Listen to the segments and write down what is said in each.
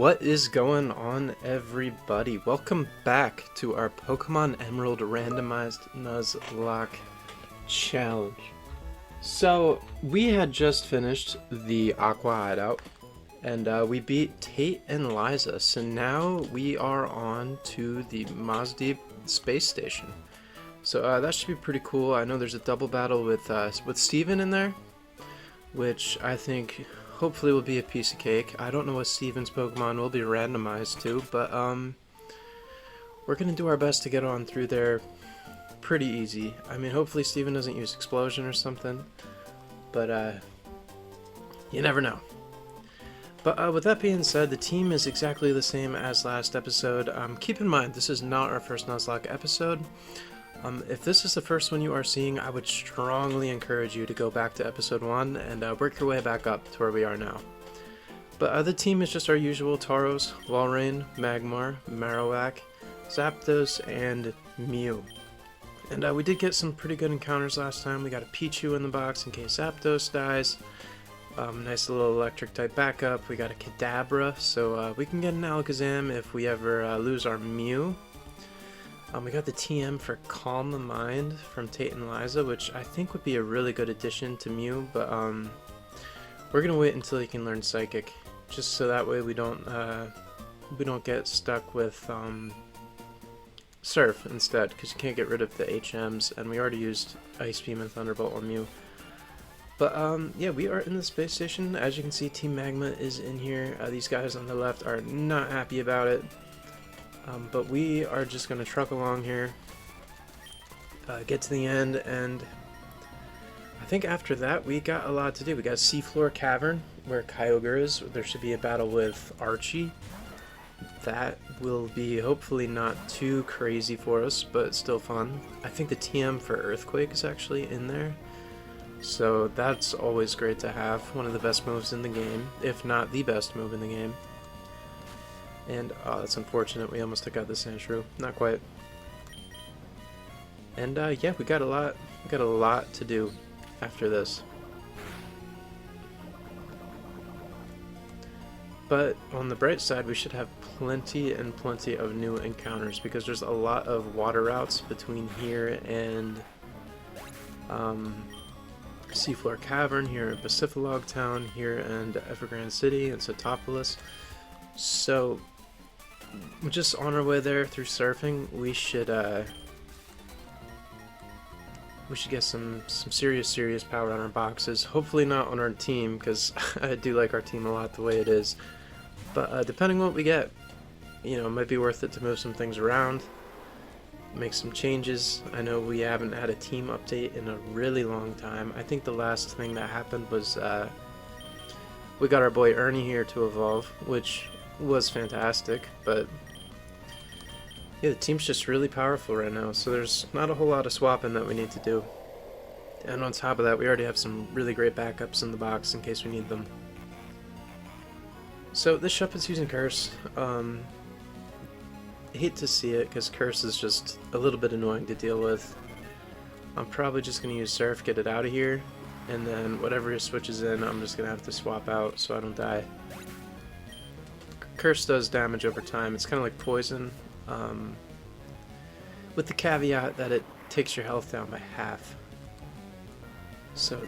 What is going on, everybody? Welcome back to our Pokemon Emerald Randomized Nuzlocke Challenge. So, we had just finished the Aqua Hideout, and we beat Tate and Liza, so now we are on to the Mazdeep Space Station. So that should be pretty cool. I know there's a double battle with Steven in there, which I think hopefully will be a piece of cake. I don't know what Steven's Pokemon will be randomized to, but we're gonna do our best to get on through there pretty easy. I mean, hopefully Steven doesn't use Explosion or something, but you never know. But with that being said, the team is exactly the same as last episode. Keep in mind, this is not our first Nuzlocke episode. If this is the first one you are seeing, I would strongly encourage you to go back to episode 1 and work your way back up to where we are now. But the team is just our usual: Tauros, Walrein, Magmar, Marowak, Zapdos, and Mew. And we did get some pretty good encounters last time. We got a Pichu in the box in case Zapdos dies. Nice little electric type backup. We got a Kadabra, so we can get an Alakazam if we ever lose our Mew. We got the TM for Calm the Mind from Tate and Liza, which I think would be a really good addition to Mew, but we're gonna wait until he can learn Psychic, just so that way we don't get stuck with Surf instead, because you can't get rid of the HMs, and we already used Ice Beam and Thunderbolt on Mew. But yeah, we are in the space station. As you can see, Team Magma is in here. These guys on the left are not happy about it. But we are just going to truck along here, get to the end, and I think after that we got a lot to do. We got Seafloor Cavern, where Kyogre is. There should be a battle with Archie. That will be hopefully not too crazy for us, but still fun. I think the TM for Earthquake is actually in there, so that's always great to have. One of the best moves in the game, if not the best move in the game. And, oh, that's unfortunate, we almost took out the Sandshrew. Not quite. And, yeah, we got a lot to do after this. But, on the bright side, we should have plenty and plenty of new encounters, because there's a lot of water routes between here and, Seafloor Cavern, here in Pacifilog Town, here and Evergrande City, and Satopolis. So, just on our way there through surfing, we should get some serious power on our boxes. Hopefully not on our team, because I do like our team a lot the way it is. But depending on what we get, you know, it might be worth it to move some things around, make some changes. I know we haven't had a team update in a really long time. I think the last thing that happened was we got our boy Ernie here to evolve, which was fantastic, but yeah, the team's just really powerful right now, so there's not a whole lot of swapping that we need to do. And on top of that, we already have some really great backups in the box in case we need them. So this Shuppet's using Curse. I hate to see it, because Curse is just a little bit annoying to deal with. I'm probably just going to use Surf, get it out of here, and then whatever it switches in, I'm just going to have to swap out so I don't die. Curse does damage over time. It's kind of like poison, with the caveat that it takes your health down by half. So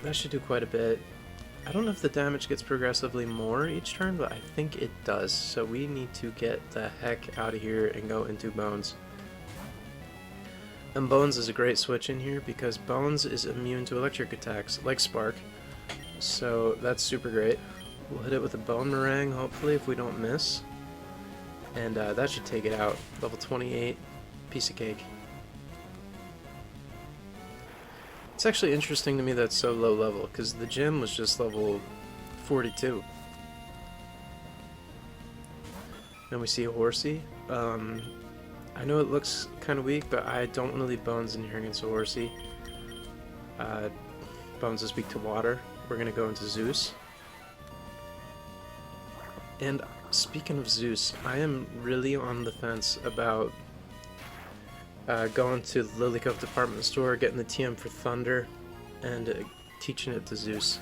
that should do quite a bit. I don't know if the damage gets progressively more each turn, but I think it does. So we need to get the heck out of here and go into Bones. And Bones is a great switch in here, because Bones is immune to electric attacks, like Spark. So that's super great. We'll hit it with a Bone Meringue, hopefully, if we don't miss. And that should take it out. Level 28, piece of cake. It's actually interesting to me that it's so low level, because the gym was just level 42. Then we see a Horsey. I know it looks kind of weak, but I don't want to leave Bones in here against a Horsey. Bones is weak to water. We're going to go into Zeus. And speaking of Zeus, I am really on the fence about going to the Lily Cove department store, getting the TM for Thunder, and teaching it to Zeus.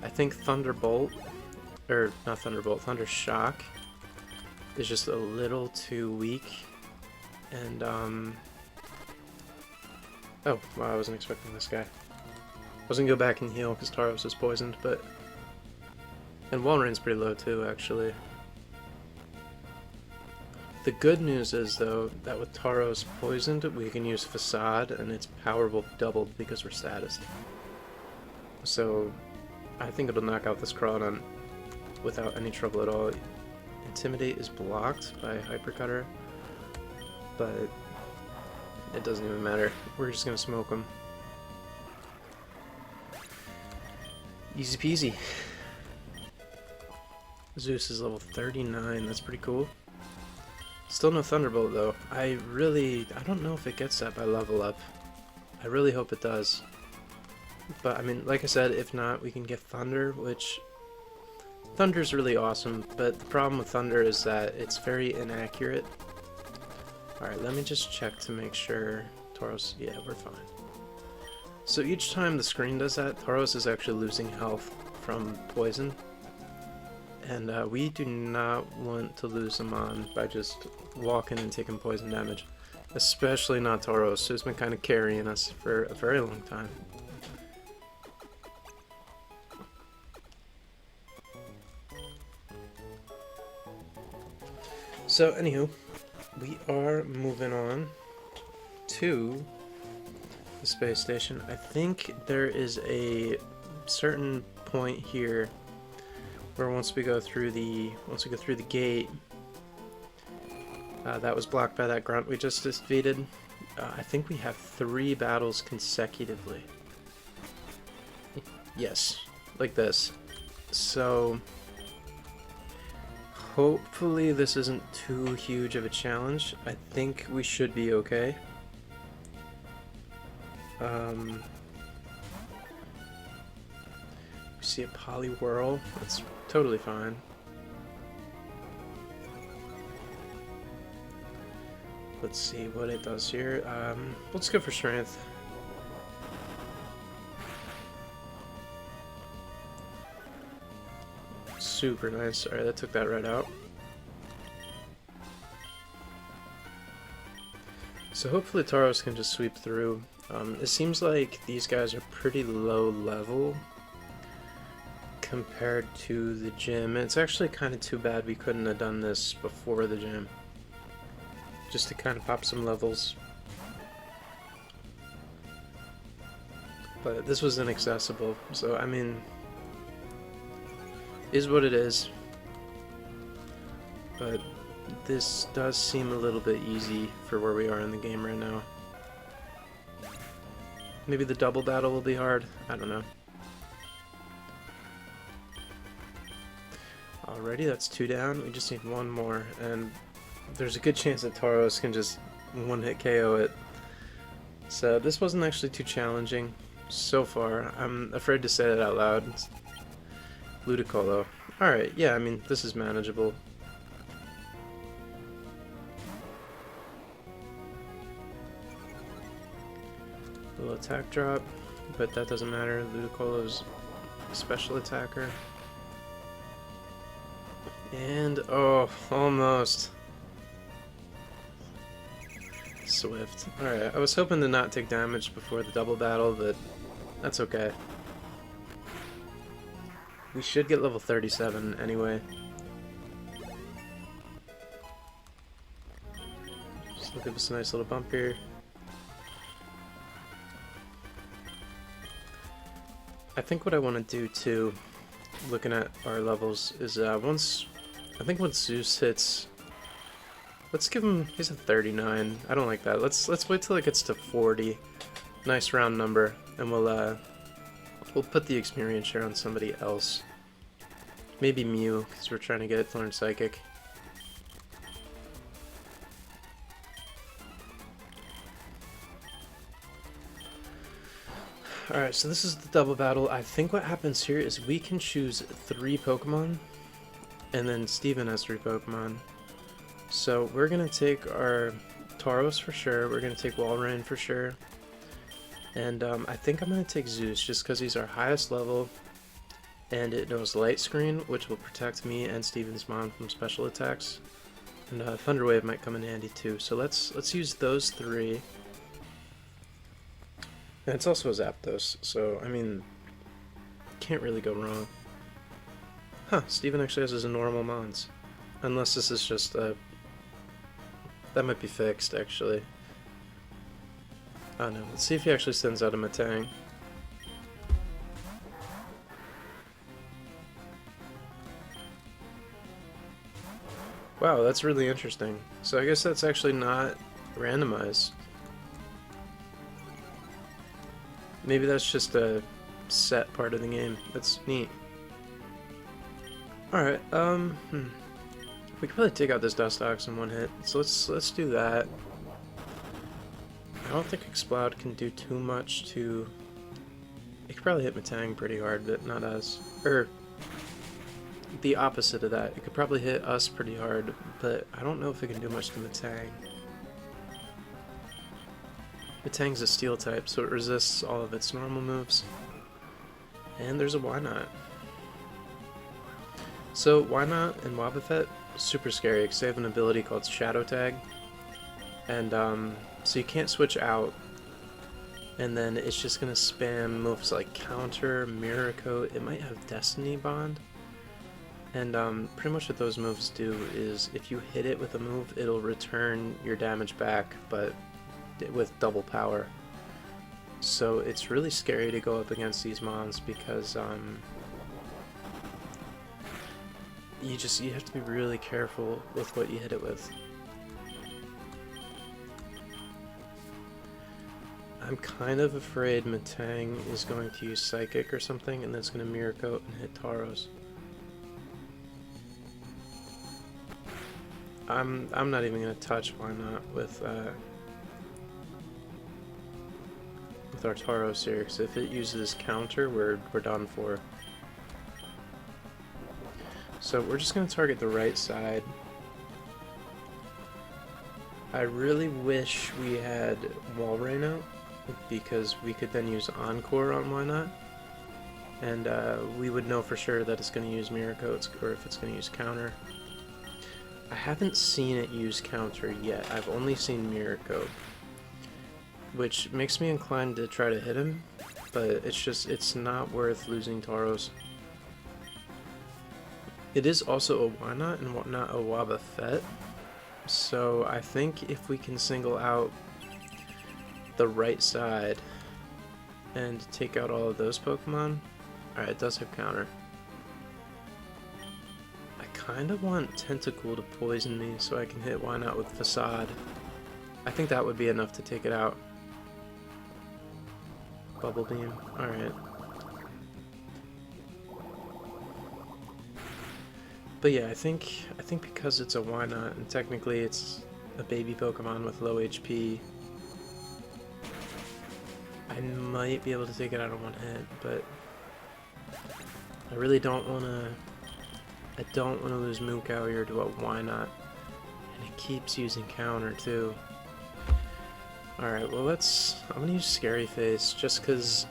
I think Thunderbolt or not Thunderbolt, Thunder Shock is just a little too weak. And, oh, wow, I wasn't expecting this guy. I was gonna go back and heal because Tauros is poisoned, but... And Walreign's pretty low too, actually. The good news is, though, that with Tauros poisoned, we can use Facade, and its power will double because we're statused. So, I think it'll knock out this Crawdon without any trouble at all. Intimidate is blocked by Hypercutter, but it doesn't even matter. We're just gonna smoke him. Easy peasy. Zeus is level 39, that's pretty cool. Still no Thunderbolt though. I don't know if it gets that by level up. I really hope it does. But I mean, like I said, if not, we can get Thunder, which... Thunder's really awesome, but the problem with Thunder is that it's very inaccurate. Alright, let me just check to make sure. Tauros, yeah, we're fine. So each time the screen does that, Tauros is actually losing health from poison. And we do not want to lose him on by just walking and taking poison damage. Especially not Tauros, who's been kind of carrying us for a very long time. So, anywho, we are moving on to the space station. I think there is a certain point here where once we go through the gate, that was blocked by that grunt we just defeated. I think we have 3 battles consecutively. Yes, like this. So hopefully this isn't too huge of a challenge. I think we should be okay. We see a Poliwhirl. That's totally fine. Let's see what it does here. Let's go for Strength. Super nice. Alright, that took that right out. So hopefully Tauros can just sweep through. It seems like these guys are pretty low level compared to the gym. It's actually kind of too bad we couldn't have done this before the gym. Just to kind of pop some levels. But this was inaccessible, so I mean, is what it is. But this does seem a little bit easy for where we are in the game right now. Maybe the double battle will be hard, I don't know. Alrighty, that's 2 down, we just need 1 more, and there's a good chance that Tauros can just one-hit KO it. So this wasn't actually too challenging so far. I'm afraid to say that out loud. It's Ludicolo. Alright, yeah, I mean, this is manageable. A little attack drop, but that doesn't matter. Ludicolo's a special attacker. And, oh, almost. Swift. Alright, I was hoping to not take damage before the double battle, but that's okay. We should get level 37 anyway. Just give us a nice little bump here. I think what I want to do too, looking at our levels, is once Zeus hits, let's give him, he's at 39. I don't like that. Let's wait till it gets to 40. Nice round number, and we'll put the experience share on somebody else. Maybe Mew, because we're trying to get Learn Psychic. Alright, so this is the double battle. I think what happens here is we can choose 3 Pokemon, and then Steven has 3 Pokemon. So we're going to take our Tauros for sure, we're going to take Walrein for sure, and I think I'm going to take Zeus just because he's our highest level, and it knows Light Screen, which will protect me and Steven's mom from special attacks. And Thunder Wave might come in handy too. So let's use those 3. And it's also a Zapdos, so I mean, can't really go wrong. Huh, Steven actually has his normal mons. Unless this is just a... That might be fixed, actually. Oh no, let's see if he actually sends out a Metang. Wow, that's really interesting. So I guess that's actually not randomized. Maybe that's just a set part of the game. That's neat. Alright, we could probably take out this Dustox in one hit, so let's do that. I don't think Exploud can do too much to... It could probably hit Metang pretty hard, but not us. Or, the opposite of that. It could probably hit us pretty hard, but I don't know if it can do much to Metang. Metang's a steel type, so it resists all of its normal moves. And there's a Why-Not. So Why-Not and Wobbuffet, super scary because they have an ability called Shadow Tag. And so you can't switch out. And then it's just going to spam moves like Counter, Mirror Coat, it might have Destiny Bond. And pretty much what those moves do is if you hit it with a move, it'll return your damage back, but with double power. So it's really scary to go up against these mons because you have to be really careful with what you hit it with. I'm kind of afraid Metang is going to use Psychic or something, and then it's going to Mirror Coat and hit Tauros. I'm not even going to touch Why-Not with our Tauros here, because if it uses Counter, we're done for. So we're just going to target the right side. I really wish we had Wall Rain out, because we could then use Encore on Why-Not, and we would know for sure that it's going to use Mirror Coats, or if it's going to use Counter. I haven't seen it use Counter yet, I've only seen Mirror Coat, which makes me inclined to try to hit him, but it's not worth losing Tauros. It is also a Why-Not and not a Wobbuffet, so I think if we can single out the right side and take out all of those Pokemon... Alright, it does have Counter. I kind of want Tentacool to poison me so I can hit Why-Not with Facade. I think that would be enough to take it out. Bubble Beam, alright. But yeah, I think because it's a Why-Not, and technically it's a baby Pokemon with low HP, I might be able to take it out in one hit, but I really don't want to. I don't want to lose Mukau here to a Why-Not, and it keeps using Counter too. All right, well I'm gonna use Scary Face just because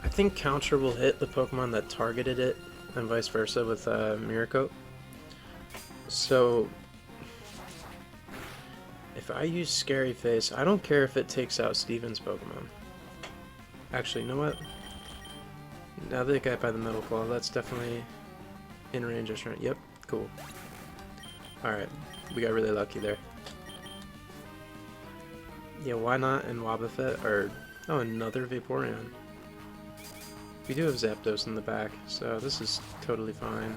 I think Counter will hit the Pokemon that targeted it, and vice versa with Mirror Coat. So if I use Scary Face, I don't care if it takes out Steven's Pokemon. Actually, you know what? Now that guy by the Metal Claw, that's definitely in range of Shrine. Yep, cool. Alright, we got really lucky there. Yeah, Why-Not and Wobbuffet are... Oh, another Vaporeon. We do have Zapdos in the back, so this is totally fine.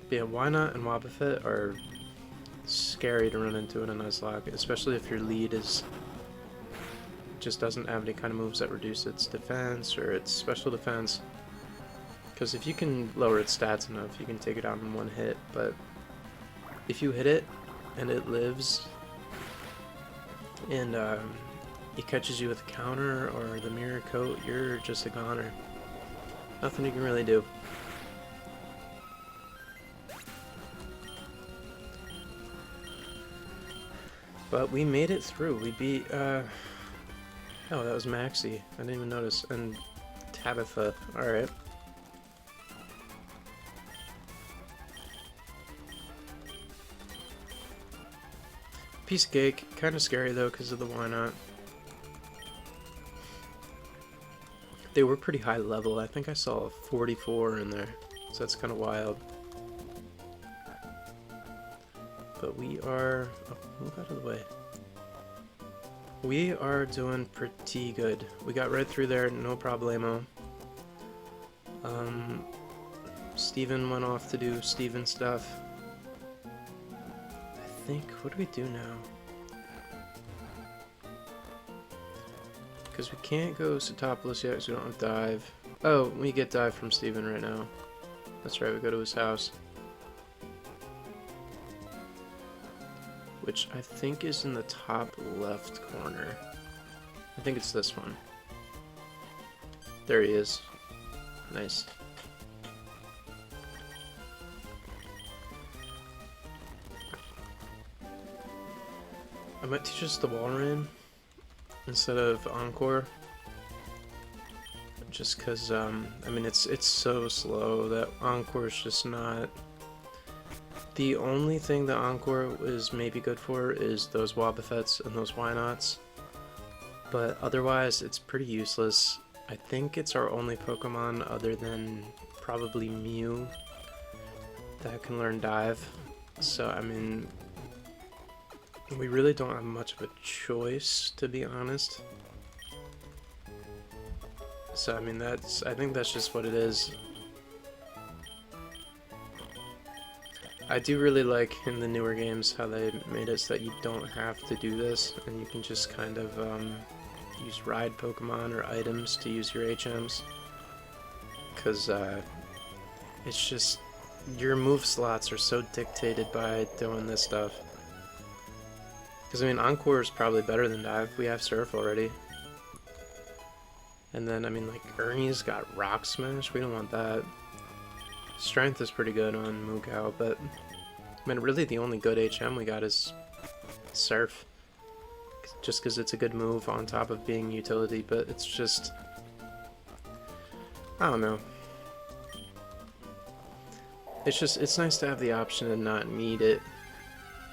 But yeah, Why-Not and Wobbuffet are scary to run into in a Nuzlocke, especially if your lead is just doesn't have any kind of moves that reduce its defense or its special defense. Because if you can lower its stats enough, you can take it out in one hit, but if you hit it and it lives and it catches you with a Counter or the Mirror Coat, you're just a goner. Nothing you can really do. But we made it through. We beat, Oh, that was Maxie. I didn't even notice. And Tabitha. Alright. Piece of cake. Kind of scary though because of the why not. They were pretty high level. I think I saw a 44 in there. So that's kind of wild. But we are... Oh, move out of the way. We are doing pretty good. We got right through there, no problemo. Steven went off to do Steven stuff. I think, what do we do now? Because we can't go Sotopoulos yet because we don't have dive. Oh, we get dive from Steven right now. That's right, we go to his house. Which I think is in the top left corner. I think it's this one. There he is. Nice. I might teach us the wall run instead of Encore. Just because, I mean, it's so slow that Encore is just not... The only thing that Encore is maybe good for is those Wobbuffets and those Why Nots. But otherwise, it's pretty useless. I think it's our only Pokemon other than probably Mew that can learn Dive. So, I mean, we really don't have much of a choice, to be honest. So, I mean, I think that's just what it is. I do really like in the newer games how they made it so that you don't have to do this, and you can just kind of use ride Pokemon or items to use your HMs. Because it's just, your move slots are so dictated by doing this stuff. Because, I mean, Encore is probably better than Dive. We have Surf already. And then, I mean, like, Ernie's got Rock Smash. We don't want that. Strength is pretty good on Mugao, but I mean, really the only good HM we got is Surf. Just because it's a good move on top of being utility, but it's just... I don't know. It's just, it's nice to have the option to not need it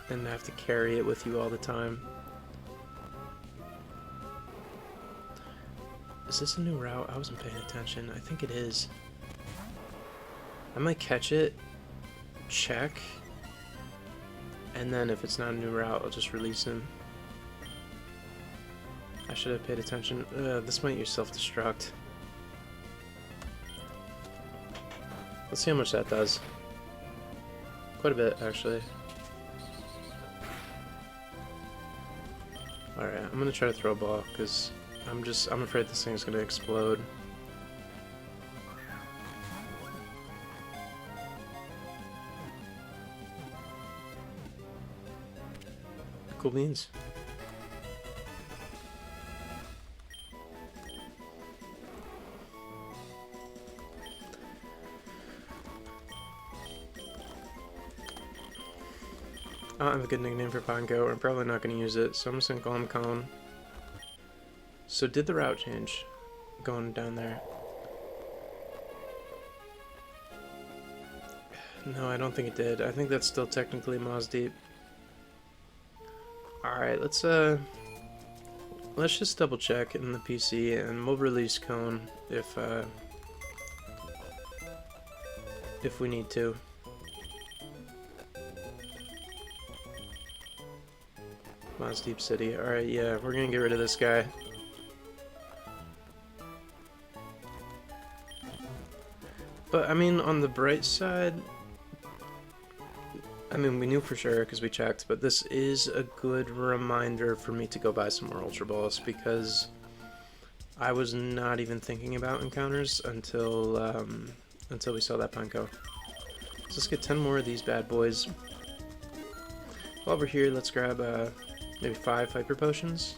and have to carry it with you all the time. Is this a new route? I wasn't paying attention. I think it is. I might catch it, check, and then if it's not a new route, I'll just release him. I should have paid attention. This might use self-destruct. Let's see how much that does. Quite a bit, actually. Alright, I'm gonna try to throw a ball, because I'm afraid this thing's gonna explode. Cool beans. I don't have a good nickname for Ponko. I'm probably not going to use it, so I'm just going to call him Cone. So did the route change going down there? No, I don't think it did. I think that's still technically Moz Deep. Alright, let's just double check in the PC and we'll release Cone if we need to. Moz Deep City. Alright, yeah, we're gonna get rid of this guy. But I mean, on the bright side, I mean, we knew for sure because we checked, but this is a good reminder for me to go buy some more Ultra Balls because I was not even thinking about encounters until we saw that Panko. So let's get 10 more of these bad boys. While we're here, let's grab maybe 5 Hyper Potions,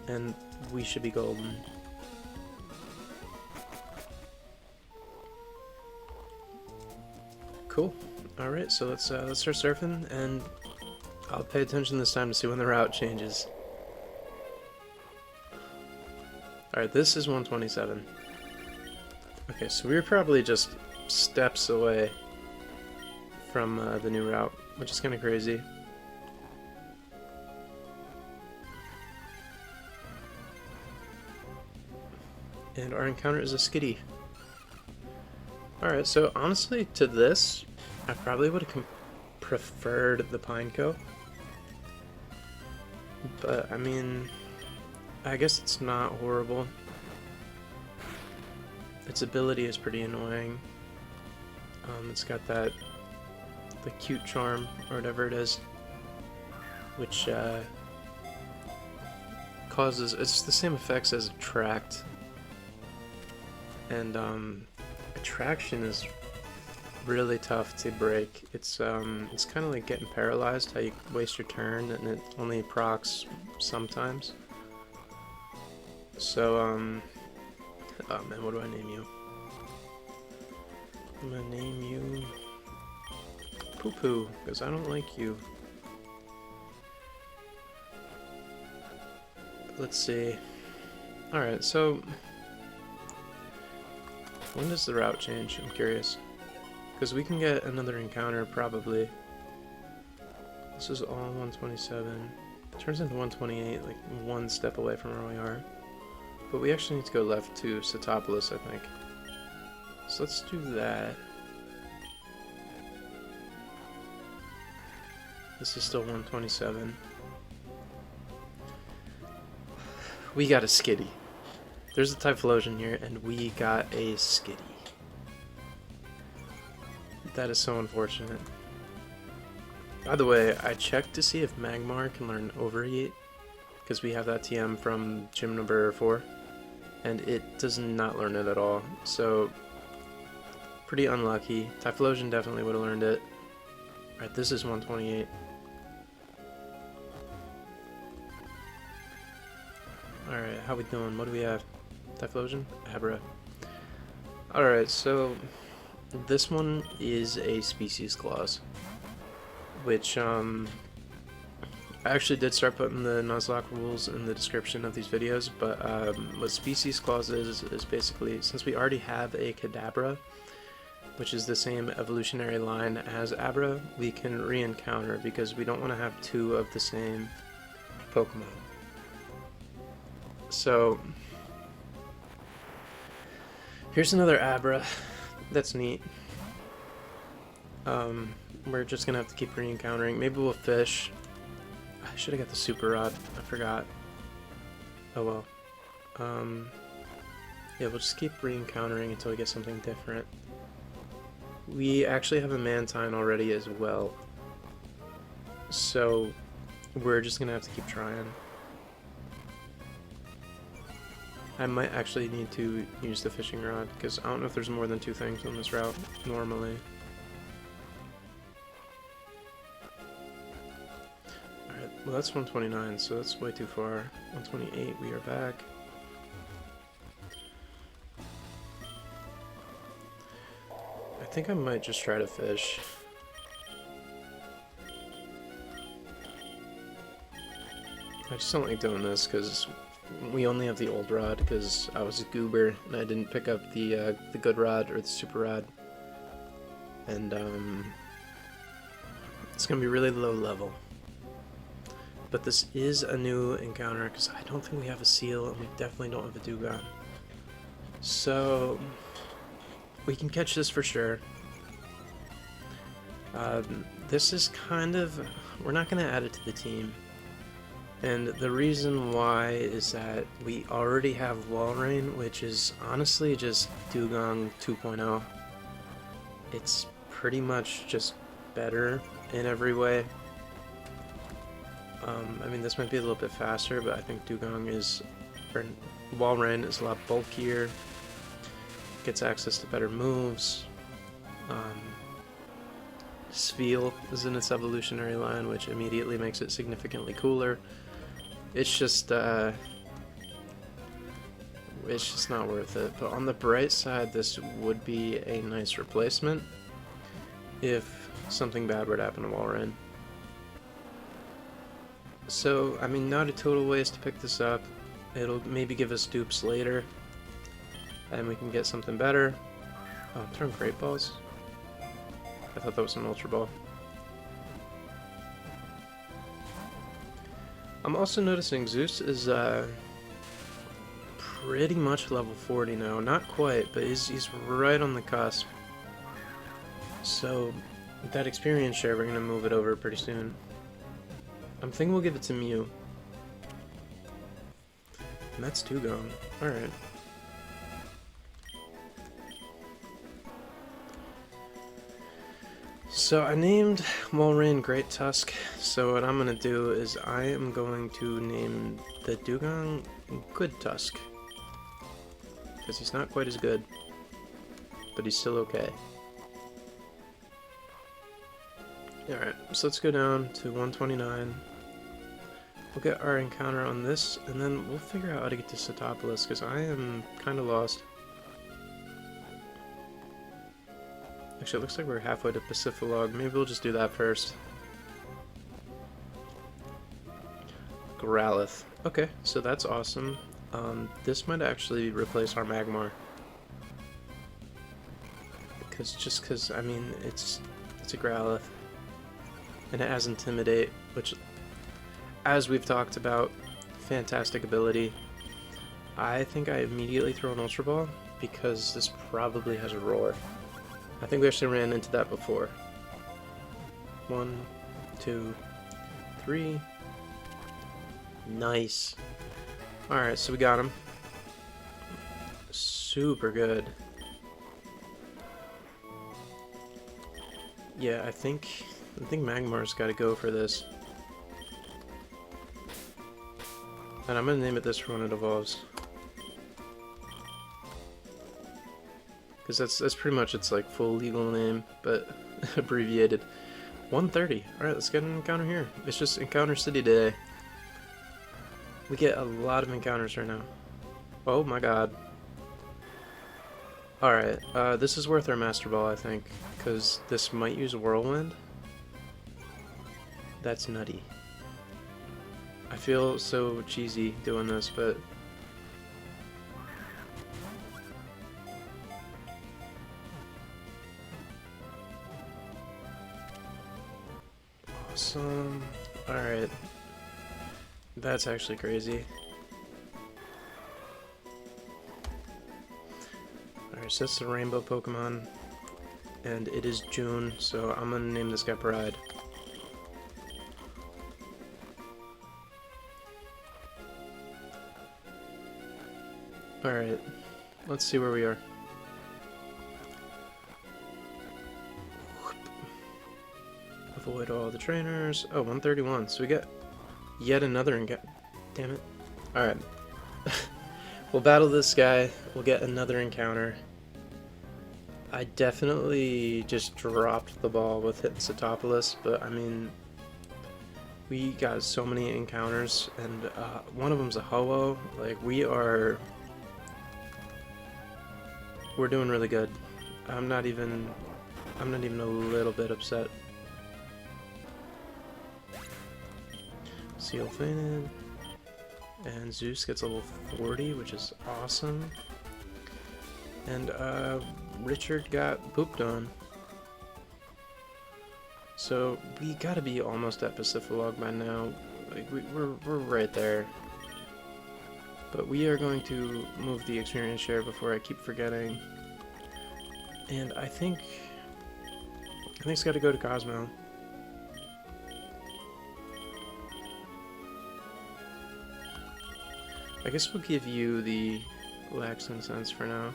and we should be golden. Cool. Alright, so let's start surfing, and I'll pay attention this time to see when the route changes. Alright, this is 127. Okay, so we were probably just steps away from the new route, which is kind of crazy. And our encounter is a skitty. Alright, so honestly, to this, I probably would have preferred the Pineco. But, I mean, I guess it's not horrible. Its ability is pretty annoying. It's got the cute charm, or whatever it is, which causes, it's the same effects as Attract. And Attraction is really tough to break. It's kind of like getting paralyzed, how you waste your turn and it only procs sometimes. So oh man, what do I name you? I'm gonna name you Poo Poo, because I don't like you. Let's see. Alright, so when does the route change? I'm curious. Because we can get another encounter, probably. This is all 127. It turns into 128, like one step away from where we are. But we actually need to go left to Satopolis, I think. So let's do that. This is still 127. We got a skitty. There's a Typhlosion here, and we got a skitty. That is so unfortunate. By the way, I checked to see if Magmar can learn Overheat, because we have that TM from gym number 4, and it does not learn it at all. So, pretty unlucky. Typhlosion definitely would have learned it. Alright, this is 128. Alright, how we doing? What do we have? Typhlosion? Abra. Alright, so this one is a species clause, which I actually did start putting the Nuzlocke rules in the description of these videos, but what species clause is basically, since we already have a Kadabra, which is the same evolutionary line as Abra, we can re-encounter because we don't want to have two of the same Pokemon. So here's another Abra. That's neat. We're just gonna have to keep re-encountering. Maybe we'll fish. I should have got the Super Rod. I forgot. Oh well. Yeah, we'll just keep re-encountering until we get something different. We actually have a Mantine already as well. So we're just gonna have to keep trying. I might actually need to use the fishing rod, because I don't know if there's more than 2 things on this route, normally. Alright, well that's 129, so that's way too far. 128, we are back. I think I might just try to fish. I just don't like doing this, because we only have the old rod because I was a goober and I didn't pick up the good rod or the super rod, and it's gonna be really low level. But this is a new encounter because I don't think we have a seal and we definitely don't have a Dugong, so we can catch this for sure. This is kind of, we're not gonna add it to the team. And the reason why is that we already have Walrein, which is honestly just Dugong 2.0. It's pretty much just better in every way. I mean, this might be a little bit faster, but I think Dugong is, or Walrein is a lot bulkier, gets access to better moves. Spheal is in its evolutionary line, which immediately makes it significantly cooler. It's just not worth it. But on the bright side, this would be a nice replacement if something bad were to happen to Walrein. So, I mean, not a total waste to pick this up. It'll maybe give us dupes later, and we can get something better. Oh, turn Great Balls. I thought that was an Ultra Ball. I'm also noticing Zeus is pretty much level 40 now. Not quite, but he's right on the cusp. So that experience share, we're gonna move it over pretty soon. I'm thinking we'll give it to Mew. And that's 2 gone. Alright. So I named Walrein Great Tusk, so what I'm going to do is I am going to name the Dugong Good Tusk. Because he's not quite as good, but he's still okay. Alright, so let's go down to 129. We'll get our encounter on this, and then we'll figure out how to get to Setopolis, because I am kind of lost. Actually, it looks like we're halfway to Pacifilog. Maybe we'll just do that first. Growlithe. Okay, so that's awesome. This might actually replace our Magmar. Because, I mean, it's a Growlithe. And it has Intimidate, which, as we've talked about, fantastic ability. I think I immediately throw an Ultra Ball, because this probably has a Roar. I think we actually ran into that before. 1, 2, 3. Nice. Alright, so we got him. Super good. Yeah, I think Magmar's got to go for this. And I'm going to name it this for when it evolves. Because that's pretty much its like full legal name, but abbreviated. 130. Alright, let's get an encounter here. It's just Encounter City today. We get a lot of encounters right now. Oh my god. Alright, this is worth our Master Ball, I think, because this might use Whirlwind. That's nutty. I feel so cheesy doing this, but... Awesome. Alright. That's actually crazy. Alright, so that's the rainbow Pokemon. And it is June, so I'm gonna name this guy Pride. Alright, let's see where we are. Avoid all the trainers. Oh, 131. So we get yet another encounter. Damn it. Alright. We'll battle this guy. We'll get another encounter. I definitely just dropped the ball with hitting Setopolis, but I mean, we got so many encounters, and one of them's a Ho-Oh. Like, we're doing really good. I'm not even a little bit upset. Seal fainted, and Zeus gets level 40, which is awesome. And Richard got pooped on. So we gotta be almost at Pacifilog by now. Like we're right there. But we are going to move the experience share before I keep forgetting. And I think it's got to go to Cosmo. I guess we'll give you the Lax Incense for now.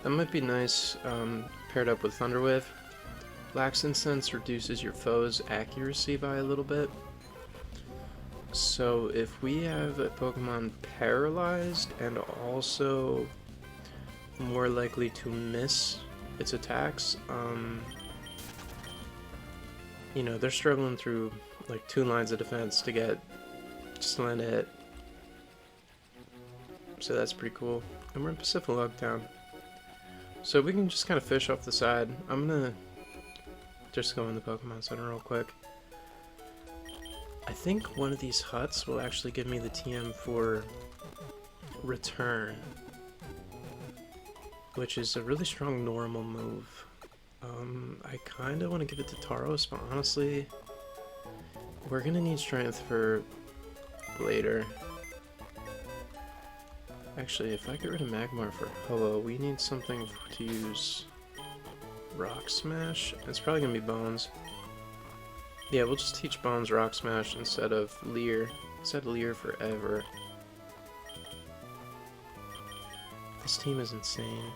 That might be nice paired up with Thunder Wave. Lax Incense reduces your foe's accuracy by a little bit. So if we have a Pokemon paralyzed and also more likely to miss its attacks, you know, they're struggling through like 2 lines of defense to get just to land a hit. So that's pretty cool. And we're in Pacifilog Town. So we can just kind of fish off the side. I'm gonna just go in the Pokemon Center real quick. I think one of these huts will actually give me the TM for return, which is a really strong normal move. I kind of want to give it to Taros, but honestly, we're gonna need strength for later. Actually, if I get rid of Magmar for Ho-Oh, we need something to use Rock Smash. It's probably gonna be Bones. Yeah, we'll just teach Bones Rock Smash instead of Leer. Said Leer forever. This team is insane.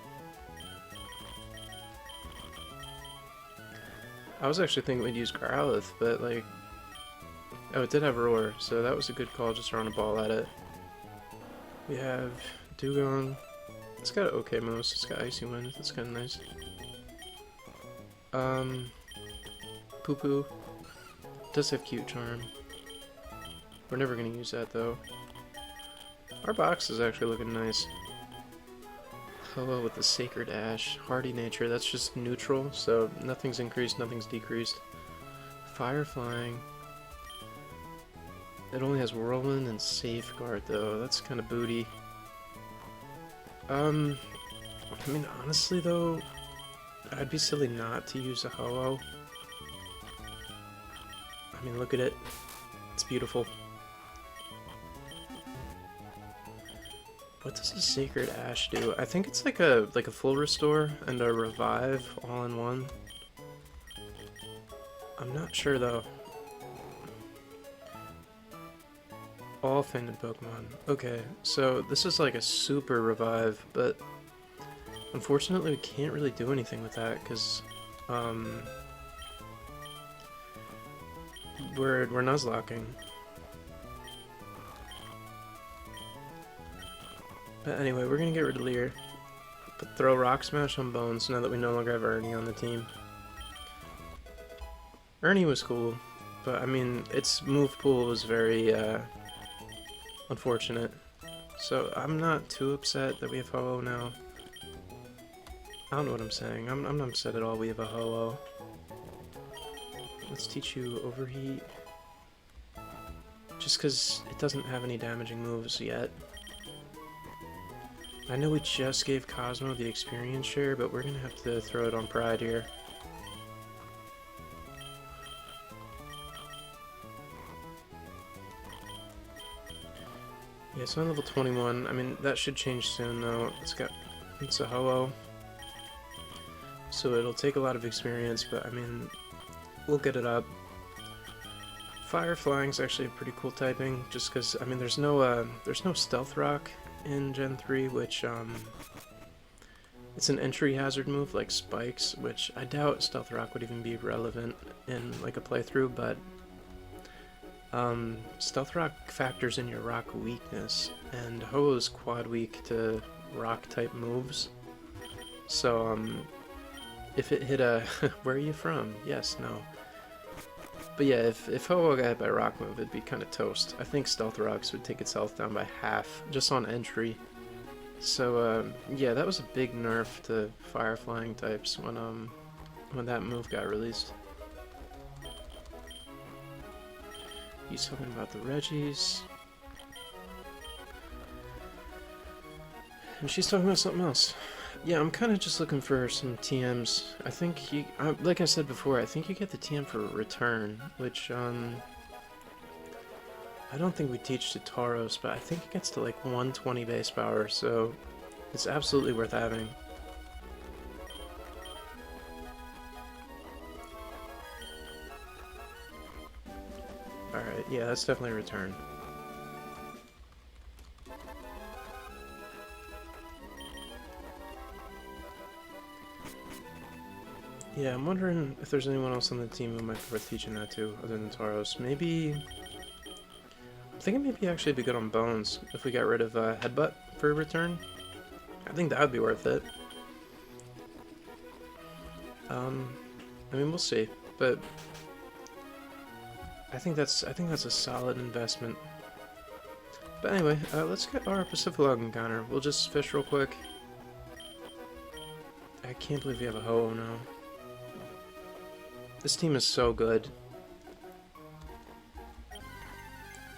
I was actually thinking we'd use Growlithe, but like... Oh, it did have Roar, so that was a good call, just throwing a ball at it. We have Dugong. It's got okay moves. It's got Icy Wind. That's kind of nice. Poo Poo does have Cute Charm. We're never gonna use that though. Our box is actually looking nice. Hello with the Sacred Ash. Hardy Nature. That's just neutral, so nothing's increased, nothing's decreased. Fire Flying. It only has Whirlwind and Safeguard though. That's kind of booty. I mean, honestly though, I'd be silly not to use a Ho-Oh. I mean, look at it. It's beautiful. What does a Sacred Ash do? I think it's like a full restore and a revive all in one. I'm not sure though. All offended Pokemon. Okay, so this is like a super revive, but unfortunately we can't really do anything with that because we're Nuzlocking. But anyway, we're gonna get rid of Leer, but throw Rock Smash on Bones now that we no longer have Ernie on the team. Ernie was cool, but I mean its move pool was very unfortunate. So I'm not too upset that we have Ho-Oh now. I don't know what I'm saying. I'm not upset at all we have a Ho-Oh. Let's teach you Overheat. Just because it doesn't have any damaging moves yet. I know we just gave Cosmo the experience share, but we're going to have to throw it on Pride here. Yeah, it's on level 21. I mean, that should change soon, though. It's a Ho-Oh. So it'll take a lot of experience, but I mean, we'll get it up. Fire Flying's actually a pretty cool typing, just because, I mean, there's no Stealth Rock in Gen 3, which, it's an entry hazard move like Spikes, which I doubt Stealth Rock would even be relevant in, like, a playthrough, but Stealth Rock factors in your rock weakness, and Ho-Oh's quad weak to rock type moves. So, if it hit a... Where are you from? Yes, no. But yeah, if Ho-Oh got hit by a rock move, it'd be kind of toast. I think Stealth Rocks would take its health down by half, just on entry. So, yeah, that was a big nerf to Fire Flying types when that move got released. He's talking about the Reggies. And she's talking about something else. Yeah, I'm kind of just looking for some TMs. I think like I said before, I think you get the TM for return, which, I don't think we teach to Tauros, but I think it gets to like 120 base power, so it's absolutely worth having. Alright, yeah, that's definitely a return. Yeah, I'm wondering if there's anyone else on the team who might be worth teaching that to, other than Tauros. Maybe... I'm thinking maybe actually it'd be good on Bones, if we got rid of Headbutt for a return. I think that would be worth it. I mean, we'll see, but... I think that's a solid investment. But anyway, let's get our Pacificlog encounter. We'll just fish real quick. I can't believe we have a Ho-Oh now. This team is so good.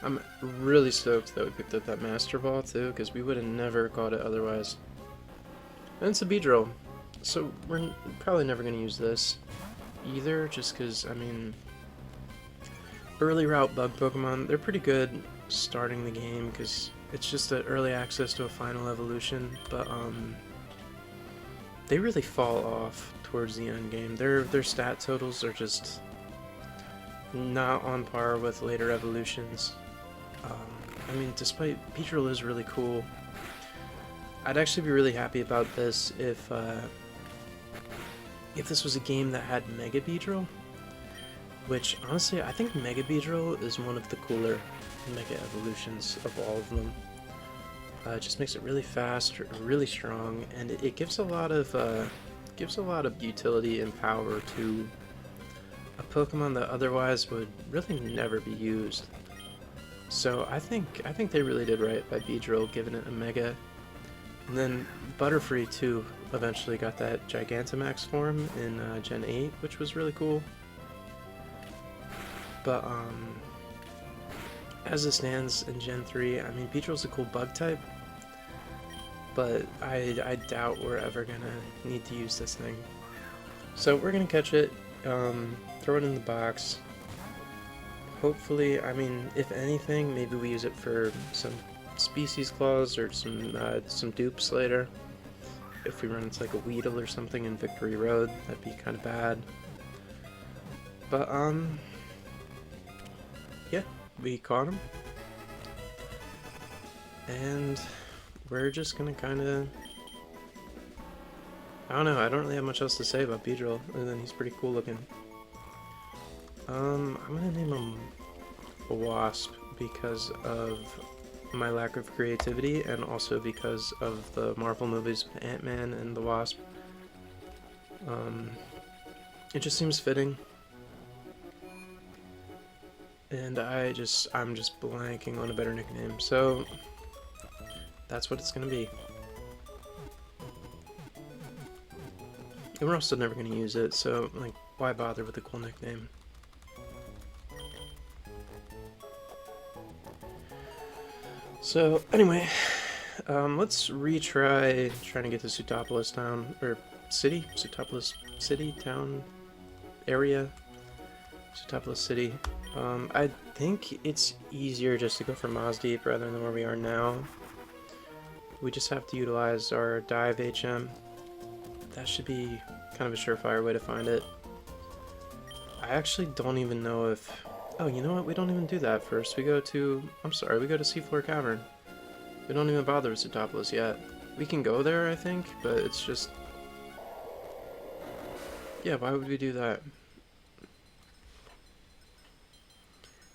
I'm really stoked that we picked up that Master Ball too, because we would have never got it otherwise. And it's a Beedrill, so we're probably never going to use this either, just because, I mean, early route bug Pokemon, they're pretty good starting the game, because it's just an early access to a final evolution, but they really fall off towards the end game. Their stat totals are just not on par with later evolutions. I mean, despite Beedrill is really cool, I'd actually be really happy about this if this was a game that had Mega Beedrill, which honestly I think Mega Beedrill is one of the cooler Mega evolutions of all of them. It just makes it really fast, really strong, and it gives a lot of utility and power to a Pokemon that otherwise would really never be used. So I think they really did right by Beedrill giving it a Mega. And then Butterfree too eventually got that Gigantamax form in Gen 8, which was really cool. But as it stands in Gen 3, I mean, Beedrill's a cool bug type, but I doubt we're ever gonna need to use this thing. So we're gonna catch it, throw it in the box. Hopefully, I mean, if anything, maybe we use it for some species claws or some dupes later. If we run into like a Weedle or something in Victory Road, that'd be kind of bad. But yeah, we caught him, and we're just gonna kind of, I don't know, I don't really have much else to say about Beedrill, other than he's pretty cool looking. I'm gonna name him a Wasp because of my lack of creativity, and also because of the Marvel movies with Ant-Man and the Wasp. It just seems fitting. And I'm just blanking on a better nickname, so that's what it's gonna be. And we're also never gonna use it, so like, why bother with a cool nickname? So anyway, let's retry trying to get to Sootopolis town, or city? Sootopolis city, town, area? Sootopolis city. I think it's easier just to go for Mozdeep rather than where we are now. We just have to utilize our Dive HM. That should be kind of a surefire way to find it. I actually don't even know if... Oh, you know what? We don't even do that first. We go to... I'm sorry, we go to Seafloor Cavern. We don't even bother with Sootopolis yet. We can go there, I think, but it's just... Yeah, why would we do that?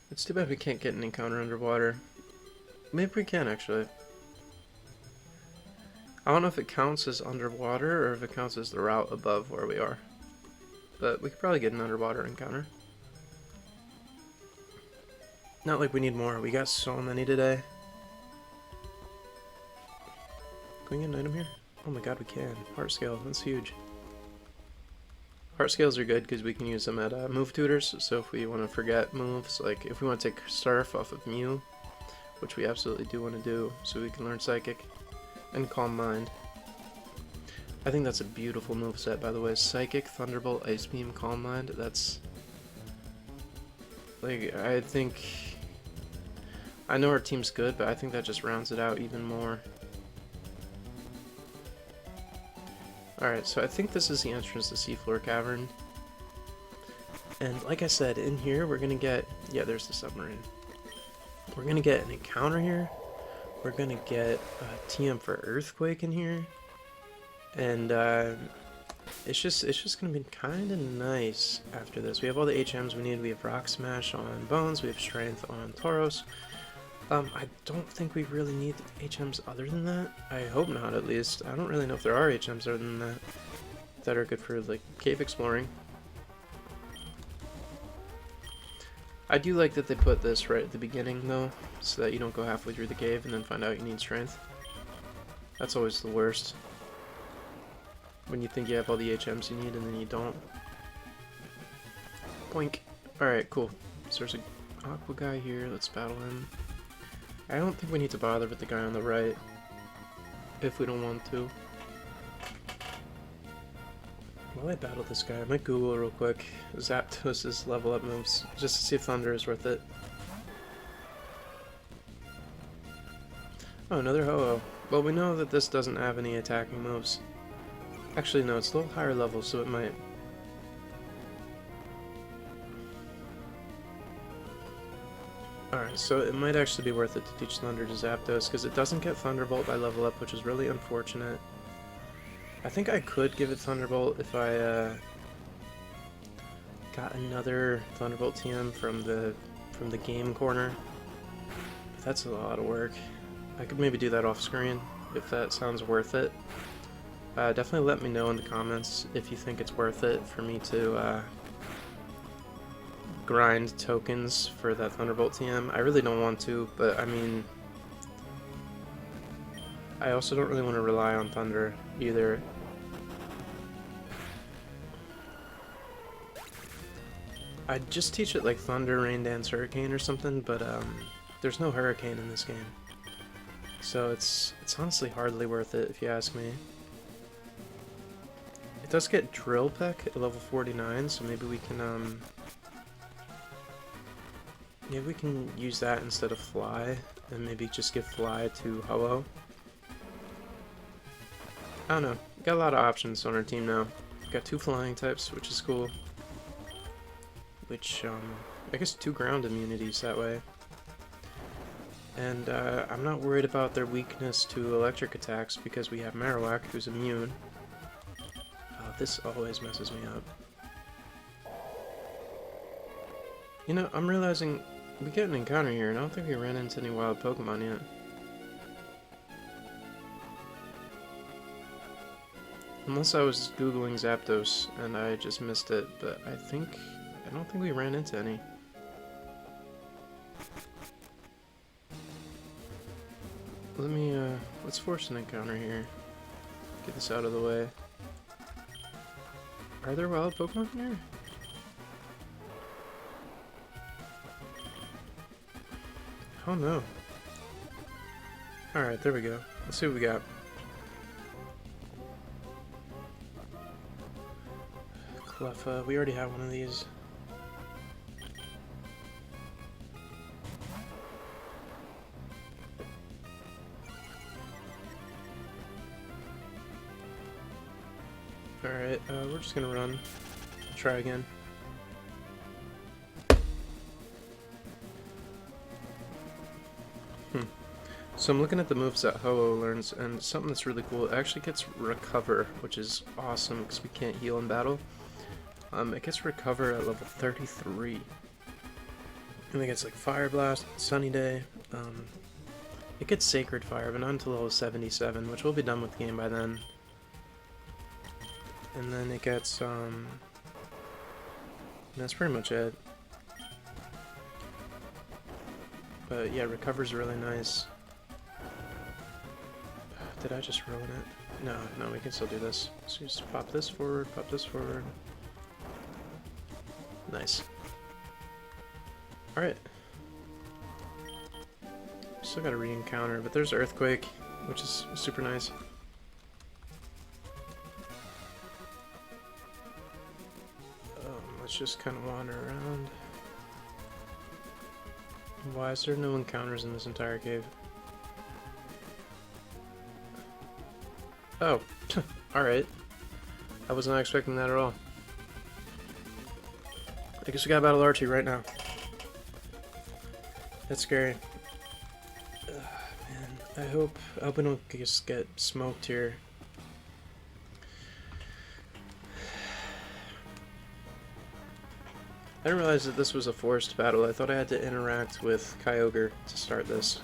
It's too bad we can't get an encounter underwater. Maybe we can, actually. I don't know if it counts as underwater or if it counts as the route above where we are. But we could probably get an underwater encounter. Not like we need more. We got so many today. Can we get an item here? Oh my god, we can. Heart scale, that's huge. Heart scales are good because we can use them at move tutors, so if we want to forget moves, like if we want to take Surf off of Mew, which we absolutely do want to do, so we can learn Psychic and Calm Mind. I think that's a beautiful moveset, by the way. Psychic, Thunderbolt, Ice Beam, Calm Mind, that's... Like, I think... I know our team's good, but I think that just rounds it out even more. Alright, so I think this is the entrance to Seafloor Cavern. And like I said, in here we're gonna get... Yeah, there's the submarine. We're gonna get an encounter here. We're gonna get a TM for Earthquake in here. And it's just gonna be kinda nice after this. We have all the HMs we need. We have Rock Smash on Bones, we have Strength on Tauros. I don't think we really need HMs other than that. I hope not, at least. I don't really know if there are HMs other than that that are good for, like, cave exploring. I do like that they put this right at the beginning, though, so that you don't go halfway through the cave and then find out you need strength. That's always the worst. When you think you have all the HMs you need and then you don't. Boink. Alright, cool. So there's a Aqua guy here, let's battle him. I don't think we need to bother with the guy on the right, if we don't want to. While I battle this guy, I might Google real quick Zapdos' level up moves, just to see if Thunder is worth it. Oh, another Ho-Oh. Well, we know that this doesn't have any attacking moves. Actually, no, it's a little higher level, so it might. Alright, so it might actually be worth it to teach Thunder to Zapdos, because it doesn't get Thunderbolt by level up, which is really unfortunate. I think I could give it Thunderbolt if I got another Thunderbolt TM from the game corner. But that's a lot of work. I could maybe do that off screen if that sounds worth it. Definitely let me know in the comments if you think it's worth it for me to grind tokens for that Thunderbolt TM. I really don't want to, but I mean, I also don't really want to rely on Thunder either. I'd just teach it like Thunder, Rain Dance, Hurricane or something, but there's no Hurricane in this game. So it's honestly hardly worth it if you ask me. It does get Drill Peck at level 49, so maybe we can use that instead of Fly, and maybe just give Fly to Ho-Oh. I don't know, got a lot of options on our team now. Got 2 flying types, which is cool. Which, I guess 2 ground immunities that way. And I'm not worried about their weakness to electric attacks because we have Marowak, who's immune. This always messes me up. You know, I'm realizing we get an encounter here, and I don't think we ran into any wild Pokemon yet. Unless I was Googling Zapdos and I just missed it, but I don't think we ran into any. Let's force an encounter here. Get this out of the way. Are there wild Pokemon here? Oh no. Alright, there we go. Let's see what we got. Cleffa, we already have one of these. Alright, we're just gonna run. Try again. So I'm looking at the moves that Ho-Oh learns, and something that's really cool, it actually gets Recover, which is awesome because we can't heal in battle. It gets Recover at level 33. And it gets like Fire Blast, Sunny Day. It gets Sacred Fire, but not until level 77, which we'll be done with the game by then. And then it gets, that's pretty much it. But yeah, Recover's really nice. Did I just ruin it? No, we can still do this. So just pop this forward, pop this forward. Nice. Alright. Still got a re-encounter, but there's Earthquake, which is super nice. Let's just kind of wander around. Why is there no encounters in this entire cave? Oh, alright. I was not expecting that at all. I guess we gotta battle Archie right now. That's scary. Man, I hope we don't just get smoked here. I didn't realize that this was a forced battle. I thought I had to interact with Kyogre to start this.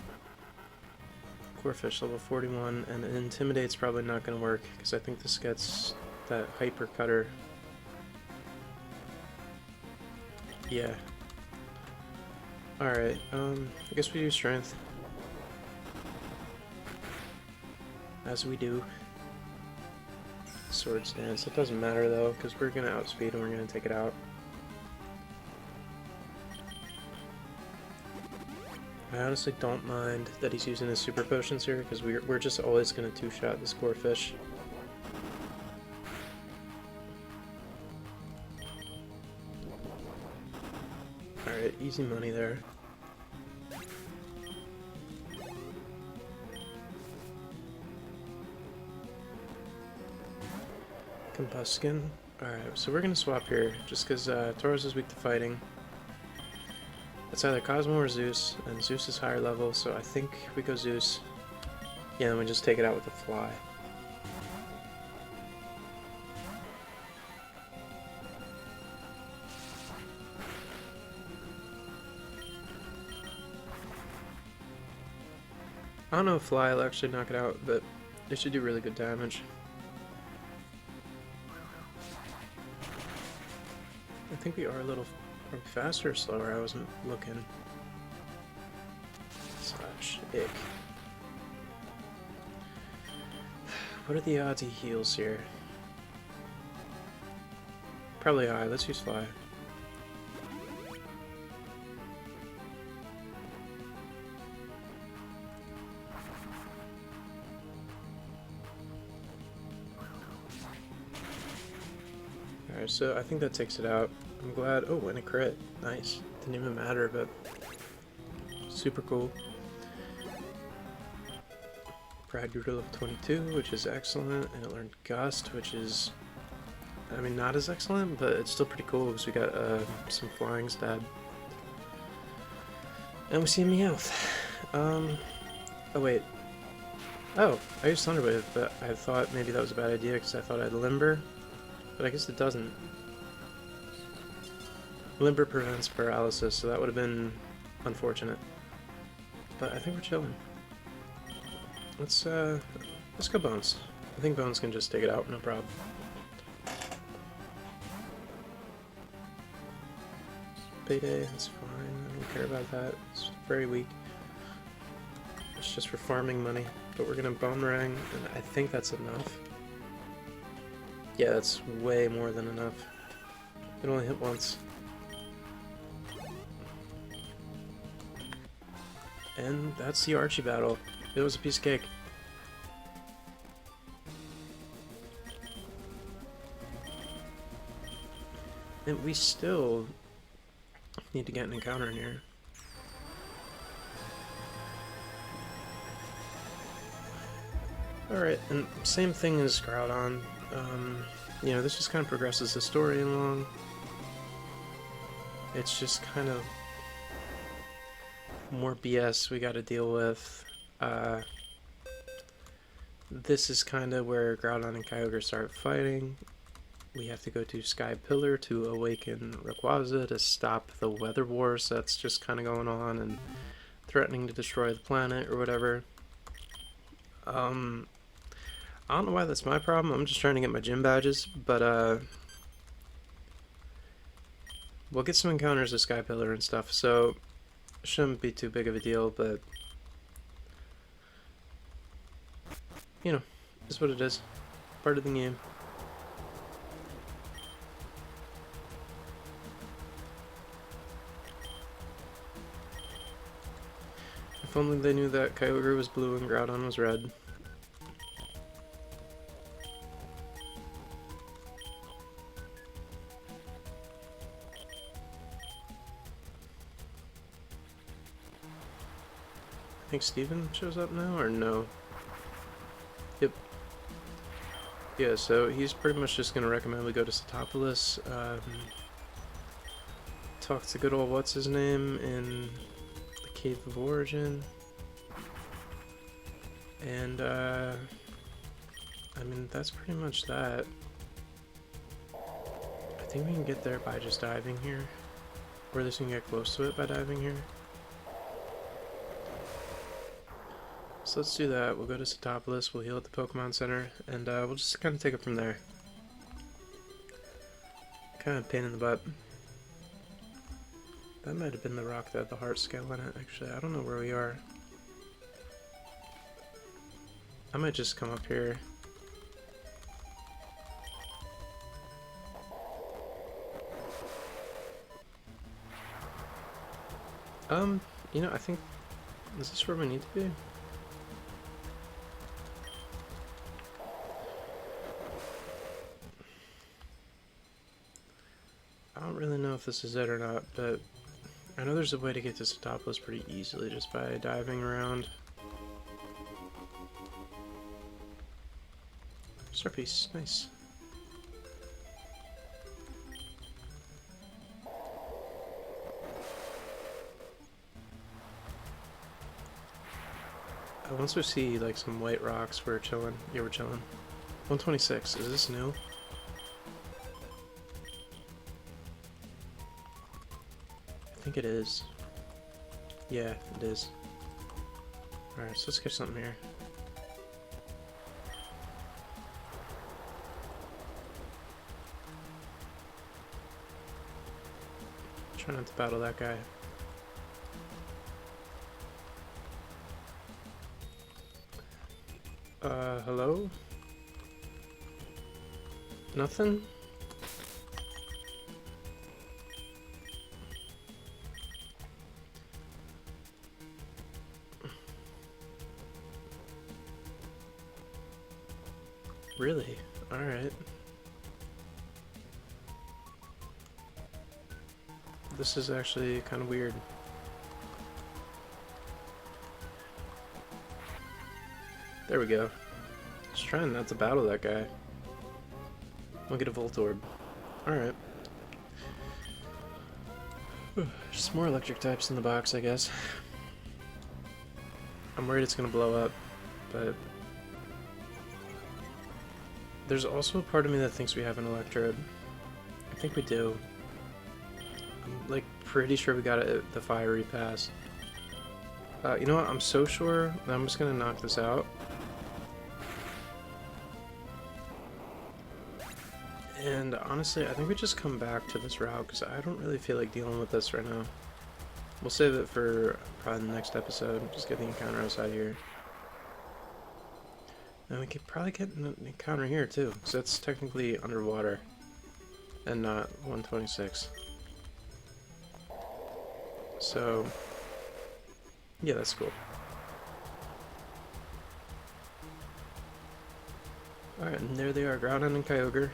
Corphish level 41, and Intimidate's probably not going to work, because I think this gets that Hyper Cutter. Yeah. Alright, I guess we do Strength. As we do. Swords Dance. It doesn't matter though, because we're going to outspeed and we're going to take it out. I honestly don't mind that he's using his super potions here, because we're just always going to two-shot this core fish. Alright, easy money there. Combuskin. Alright, so we're going to swap here, just because Tauros is weak to fighting. It's either Cosmo or Zeus, and Zeus is higher level, so I think we go Zeus. Yeah, and we just take it out with a fly. I don't know if fly will actually knock it out, but it should do really good damage. I think we are a little faster or slower, I wasn't looking. Slash ick. What are the odds he heals here? Probably high, let's use fly. Alright, so I think that takes it out. I'm glad. Oh, and a crit. Nice. Didn't even matter, but super cool. Pride grew to level 22, which is excellent, and it learned Gust, which is, I mean, not as excellent, but it's still pretty cool because we got some flying stab. And we see a Meowth. Oh wait. Oh, I used Thunder Wave, but I thought maybe that was a bad idea because I thought I'd Limber, but I guess it doesn't. Limber prevents paralysis, so that would have been unfortunate. But I think we're chilling. Let's go Bones. I think Bones can just take it out, no problem. Payday, that's fine. I don't care about that. It's very weak. It's just for farming money. But we're gonna Boomerang, and I think that's enough. Yeah, that's way more than enough. It only hit once. And that's the Archie battle. It was a piece of cake. And we still need to get an encounter in here. Alright, and same thing as Groudon. You know, this just kind of progresses the story along. It's just kind of more BS we gotta deal with. This is kind of where Groudon and Kyogre start fighting. We have to go to Sky Pillar to awaken Rayquaza to stop the weather wars that's just kind of going on and threatening to destroy the planet or whatever. I don't know why that's my problem. I'm just trying to get my gym badges, but we'll get some encounters with Sky Pillar and stuff, so shouldn't be too big of a deal, but you know, it's what it is. Part of the game. If only they knew that Kyogre was blue and Groudon was red. I think Steven shows up now, or no? Yep. Yeah, so he's pretty much just going to recommend we go to Satopolis, talk to good old what's-his-name in the Cave of Origin, and, I mean, that's pretty much that. I think we can get there by just diving here, or at least we can get close to it by diving here. So let's do that. We'll go to Satopolis, we'll heal at the Pokemon Center, and we'll just kind of take it from there. Kind of pain in the butt. That might have been the rock that had the heart scale in it, actually. I don't know where we are. I might just come up here. You know, I think Is this where we need to be? I don't really know if this is it or not, but I know there's a way to get to Satopolis pretty easily just by diving around. Star piece, nice. Once we see like some white rocks, we're chilling. Yeah, we're chilling. 126. Is this new? I think it is. Yeah, it is. Alright, so let's get something here. Try not to battle that guy. Hello? Nothing? Really? Alright. This is actually kind of weird. There we go. Just trying not to battle that guy. I'll get a Volt Orb. Alright. Just more electric types in the box, I guess. I'm worried it's gonna blow up, but there's also a part of me that thinks we have an Electrode. I think we do. I'm like pretty sure we got it at the fiery pass. You know what? I'm so sure that I'm just gonna knock this out. And honestly, I think we just come back to this route because I don't really feel like dealing with this right now. We'll save it for probably the next episode. Just get the encounter outside here. And we could probably get an encounter here too, because that's technically underwater and not 126. So, yeah, that's cool. Alright, and there they are, Groudon and Kyogre.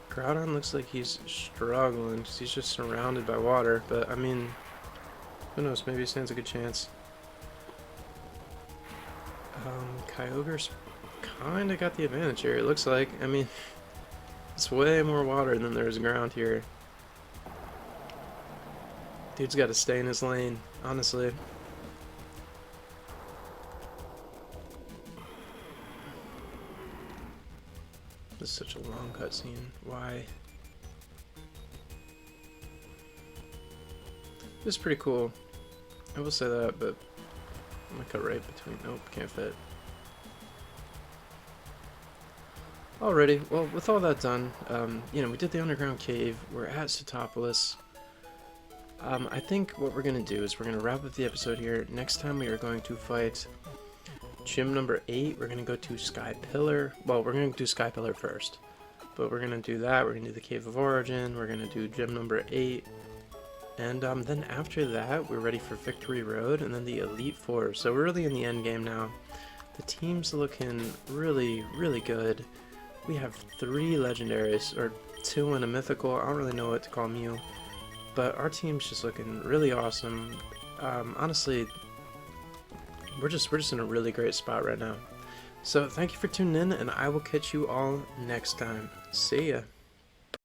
Groudon looks like he's struggling because he's just surrounded by water, but I mean, who knows, maybe he stands a good chance. Kyogre's kinda got the advantage here, it looks like. I mean, it's way more water than there's ground here. Dude's gotta stay in his lane, honestly. This is such a long cutscene. Why? This is pretty cool. I will say that, but I'm gonna cut right between. Nope, can't fit. Alrighty, well, with all that done, you know, we did the underground cave. We're at Satopolis. I think what we're gonna do is we're gonna wrap up the episode here. Next time we are going to fight gym number 8. We're gonna go to Sky Pillar. Well, we're gonna do Sky Pillar first, but we're gonna do that. We're gonna do the Cave of Origin. We're gonna do gym number 8, and then after that, we're ready for Victory Road, and then the Elite Four. So we're really in the end game now. The team's looking really, really good. We have 3 legendaries, or 2 and a mythical. I don't really know what to call Mew, but our team's just looking really awesome. Honestly, we're just in a really great spot right now. So thank you for tuning in, and I will catch you all next time. See ya.